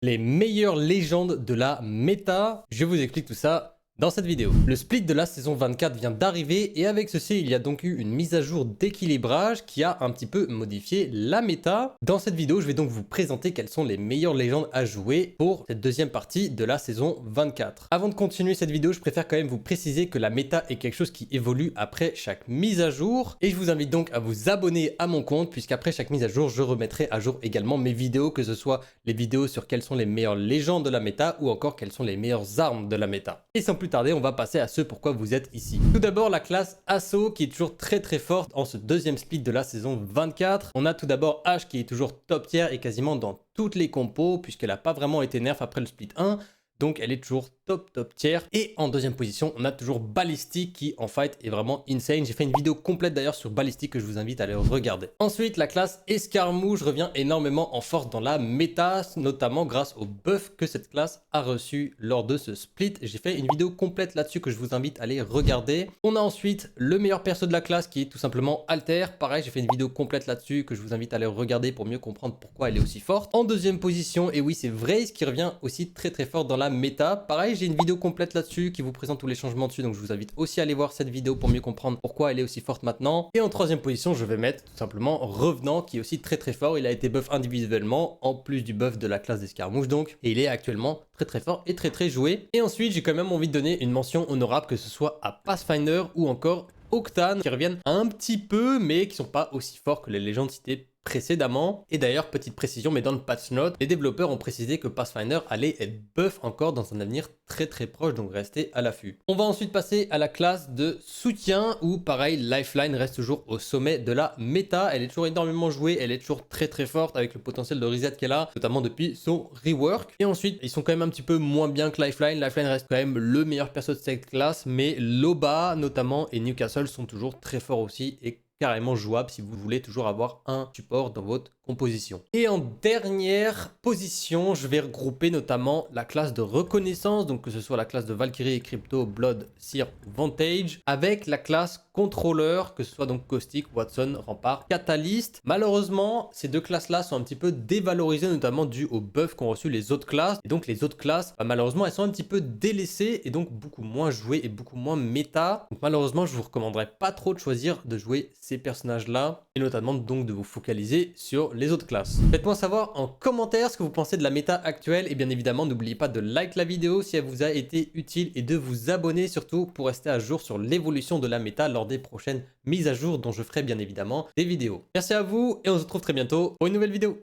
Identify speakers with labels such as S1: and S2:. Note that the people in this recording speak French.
S1: Les meilleures légendes de la méta. Je vous explique tout ça dans cette vidéo. Le split de la saison 24 vient d'arriver et avec ceci, il y a donc eu une mise à jour d'équilibrage qui a un petit peu modifié la méta. Dans cette vidéo, je vais donc vous présenter quelles sont les meilleures légendes à jouer pour cette deuxième partie de la saison 24. Avant de continuer cette vidéo, je préfère quand même vous préciser que la méta est quelque chose qui évolue après chaque mise à jour et je vous invite donc à vous abonner à mon compte puisqu'après chaque mise à jour, je remettrai à jour également mes vidéos, que ce soit les vidéos sur quelles sont les meilleures légendes de la méta ou encore quelles sont les meilleures armes de la méta. Et sans plus tarder, on va passer à ce pourquoi vous êtes ici. Tout d'abord, la classe Assaut qui est toujours très forte en ce deuxième split de la saison 24. On a tout d'abord H qui est toujours top tier et quasiment dans toutes les compos puisqu'elle n'a pas vraiment été nerf après le split 1. Donc elle est toujours top tier. Et en deuxième position, on a toujours Ballistic qui en fight est vraiment insane. J'ai fait une vidéo complète d'ailleurs sur Ballistic que je vous invite à aller regarder. Ensuite, la classe Escarmouche revient énormément en force dans la méta, notamment grâce au buff que cette classe a reçu lors de ce split. J'ai fait une vidéo complète là-dessus que je vous invite à aller regarder. On a ensuite le meilleur perso de la classe qui est tout simplement Alter. Pareil, j'ai fait une vidéo complète là-dessus que je vous invite à aller regarder pour mieux comprendre pourquoi elle est aussi forte. En deuxième position, et oui c'est Vraze qui revient aussi très fort dans la méta. Pareil, j'ai une vidéo complète là-dessus qui vous présente tous les changements dessus, donc je vous invite aussi à aller voir cette vidéo pour mieux comprendre pourquoi elle est aussi forte maintenant. Et en troisième position, je vais mettre tout simplement Revenant qui est aussi très fort. Il a été buff individuellement en plus du buff de la classe d'Escarmouche donc, et il est actuellement très fort et très joué. Et ensuite, j'ai quand même envie de donner une mention honorable, que ce soit à Pathfinder ou encore Octane, qui reviennent un petit peu mais qui sont pas aussi forts que les légendes citées précédemment. Et d'ailleurs, petite précision, mais dans le patch note, les développeurs ont précisé que Pathfinder allait être buff encore dans un avenir très proche, donc restez à l'affût. On va ensuite passer à la classe de soutien où pareil, Lifeline reste toujours au sommet de la méta. Elle est toujours énormément jouée, elle est toujours très forte avec le potentiel de reset qu'elle a, notamment depuis son rework. Et ensuite, ils sont quand même un petit peu moins bien que Lifeline. Lifeline reste quand même le meilleur perso de cette classe, mais Loba notamment et Newcastle sont toujours très forts aussi et carrément jouable si vous voulez toujours avoir un support dans votre composition. Et en dernière position, je vais regrouper notamment la classe de reconnaissance, donc que ce soit la classe de Valkyrie et Crypto, Blood, Seer, Vantage, avec la classe contrôleur, que ce soit donc Caustic, Watson, Rempart, Catalyst. Malheureusement, ces deux classes-là sont un petit peu dévalorisées, notamment dû au buff qu'ont reçu les autres classes. Et donc les autres classes, malheureusement, elles sont un petit peu délaissées et donc beaucoup moins jouées et beaucoup moins méta. Donc malheureusement, je vous recommanderais pas trop de choisir de jouer ces personnages-là et notamment donc de vous focaliser sur les autres classes. Faites-moi savoir en commentaire ce que vous pensez de la méta actuelle et bien évidemment, n'oubliez pas de like la vidéo si elle vous a été utile et de vous abonner surtout pour rester à jour sur l'évolution de la méta lors des prochaines mises à jour dont je ferai bien évidemment des vidéos. Merci à vous et on se retrouve très bientôt pour une nouvelle vidéo.